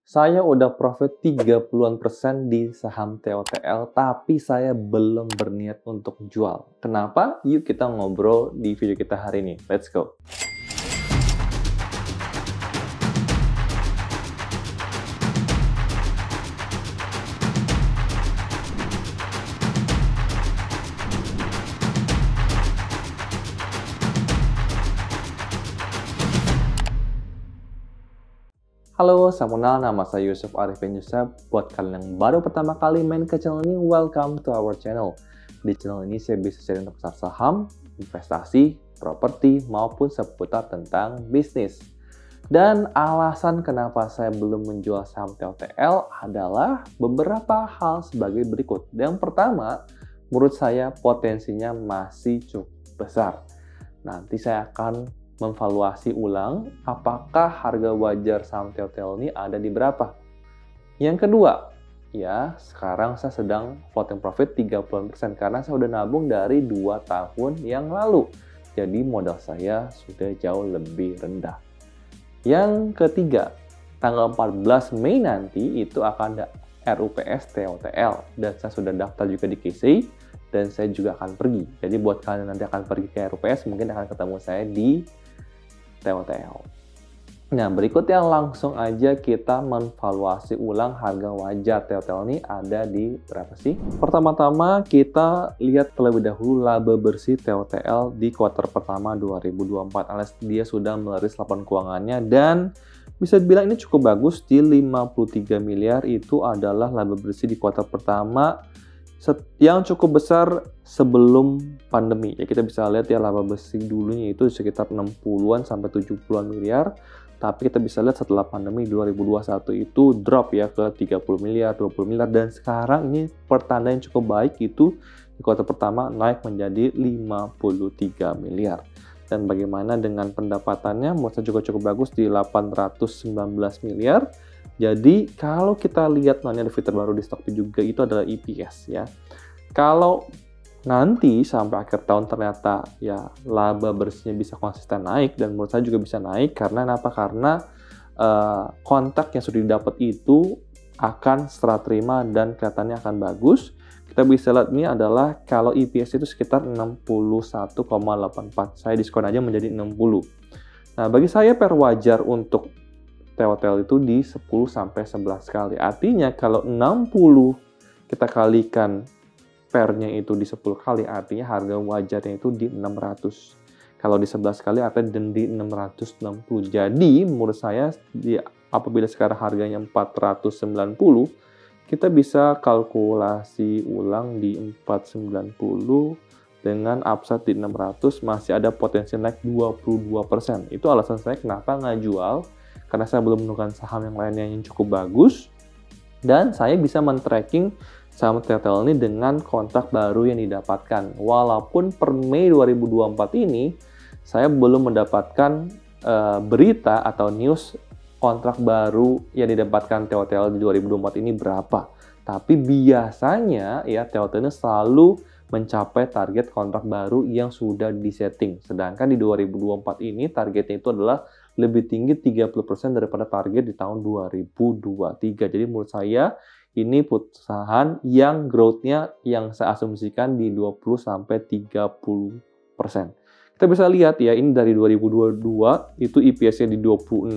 Saya udah profit 30-an% di saham TOTL, tapi saya belum berniat untuk jual. Kenapa? Yuk kita ngobrol di video kita hari ini. Let's go! Halo, salam kenal, nama saya Yusuf Arifin Yusuf. Buat kalian yang baru pertama kali main ke channel ini, welcome to our channel. Di channel ini saya bisa share untuk pasar saham, investasi, properti, maupun seputar tentang bisnis. Dan alasan kenapa saya belum menjual saham TOTL adalah beberapa hal sebagai berikut. Yang pertama, menurut saya potensinya masih cukup besar. Nanti saya akan memvaluasi ulang apakah harga wajar saham TOTL ini ada di berapa. Yang kedua, ya sekarang saya sedang floating profit 30% karena saya udah nabung dari 2 tahun yang lalu. Jadi modal saya sudah jauh lebih rendah. Yang ketiga, tanggal 14 Mei nanti itu akan ada RUPS TOTL dan saya sudah daftar juga di KSEI dan saya juga akan pergi. Jadi buat kalian yang nanti akan pergi ke RUPS mungkin akan ketemu saya di TOTL. Nah, berikutnya langsung aja kita menvaluasi ulang harga wajar TOTL ini ada di berapa sih? Pertama-tama kita lihat terlebih dahulu laba bersih TOTL di kuartal pertama 2024 alias dia sudah melaris laporan keuangannya dan bisa dibilang ini cukup bagus di 53 miliar itu adalah laba bersih di kuartal pertama yang cukup besar sebelum pandemi. Ya kita bisa lihat ya laba bersih dulunya itu sekitar 60-an sampai 70-an miliar. Tapi kita bisa lihat setelah pandemi 2021 itu drop ya ke 30 miliar, 20 miliar. Dan sekarang ini pertanda yang cukup baik itu di kuartal pertama naik menjadi 53 miliar. Dan bagaimana dengan pendapatannya? Menurut saya juga cukup bagus di 819 miliar. Jadi kalau kita lihat ada fitur baru di Stockbit juga itu adalah EPS ya. Kalau nanti sampai akhir tahun ternyata ya laba bersihnya bisa konsisten naik dan menurut saya juga bisa naik karena apa? Karena kontak yang sudah didapat itu akan serah terima dan kelihatannya akan bagus. Kita bisa lihat ini adalah kalau EPS itu sekitar 61,84. Saya diskon aja menjadi 60. Nah, bagi saya per wajar untuk TOTL itu di 10-11 kali. Artinya kalau 60 kita kalikan pernya itu di 10 kali, artinya harga wajarnya itu di 600. Kalau di 11 kali artinya di 660. Jadi menurut saya apabila sekarang harganya 490, kita bisa kalkulasi ulang di 490 dengan upside di 600 masih ada potensi naik 22%. Itu alasan saya kenapa nggak jual. Karena saya belum menemukan saham yang lainnya yang cukup bagus. Dan saya bisa men-tracking saham TOTL ini dengan kontrak baru yang didapatkan. Walaupun per Mei 2024 ini, saya belum mendapatkan berita atau news kontrak baru yang didapatkan TOTL di 2024 ini berapa. Tapi biasanya ya TOTL ini selalu mencapai target kontrak baru yang sudah disetting. Sedangkan di 2024 ini targetnya itu adalah lebih tinggi 30% daripada target di tahun 2023. Jadi menurut saya ini perusahaan yang growth-nya yang saya asumsikan di 20-30%. Kita bisa lihat ya ini dari 2022 itu EPS-nya di 26,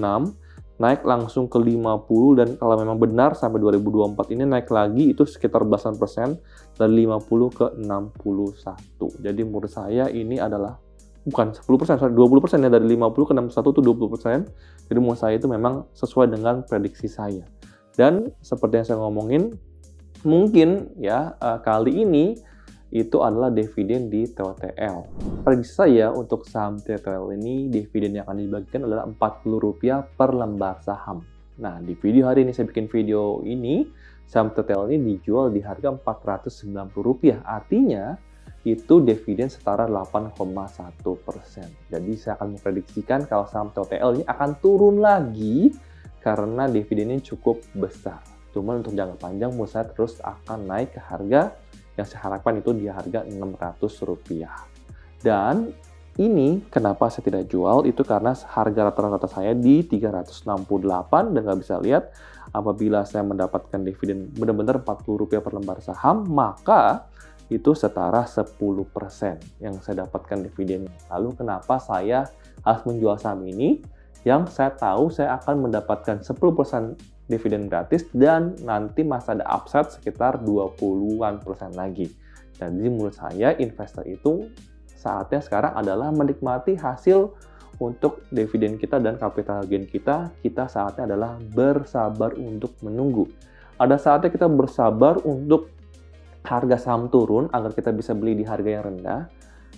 naik langsung ke 50 dan kalau memang benar sampai 2024 ini naik lagi itu sekitar belasan persen dari 50 ke 61. Jadi menurut saya ini adalah bukan 10%, 20% ya dari 50 ke 61 itu 20%. Jadi menurut saya itu memang sesuai dengan prediksi saya. Dan seperti yang saya ngomongin, mungkin ya kali ini itu adalah dividen di TOTL. Prediksi saya untuk saham TOTL ini dividen yang akan dibagikan adalah Rp40 per lembar saham. Nah, di video hari ini saya bikin video ini, saham TOTL ini dijual di harga Rp490. Artinya itu dividen setara 8,1%. Jadi saya akan memprediksikan kalau saham TOTL ini akan turun lagi karena dividennya cukup besar. Cuman untuk jangka panjang menurut saya terus akan naik ke harga yang saya harapkan itu di harga Rp600. Dan Ini kenapa saya tidak jual, itu karena harga rata-rata saya di 368 dan nggak bisa lihat apabila saya mendapatkan dividen benar-benar Rp40 per lembar saham, maka itu setara 10% yang saya dapatkan dividen. Lalu kenapa saya harus menjual saham ini? Yang saya tahu saya akan mendapatkan 10% dividen gratis dan nanti masih ada upside sekitar 20-an% lagi. Jadi menurut saya investor itu saatnya sekarang adalah menikmati hasil untuk dividen kita dan capital gain kita. Kita saatnya adalah bersabar untuk menunggu. Ada saatnya kita bersabar untuk harga saham turun agar kita bisa beli di harga yang rendah.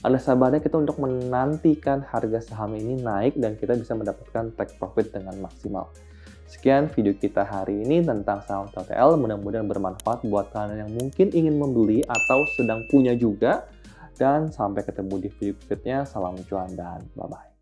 Ada sabarnya kita untuk menantikan harga saham ini naik dan kita bisa mendapatkan take profit dengan maksimal. Sekian video kita hari ini tentang saham TTL. Mudah-mudahan bermanfaat buat kalian yang mungkin ingin membeli atau sedang punya juga. Dan sampai ketemu di video berikutnya. Salam cuan dan bye-bye.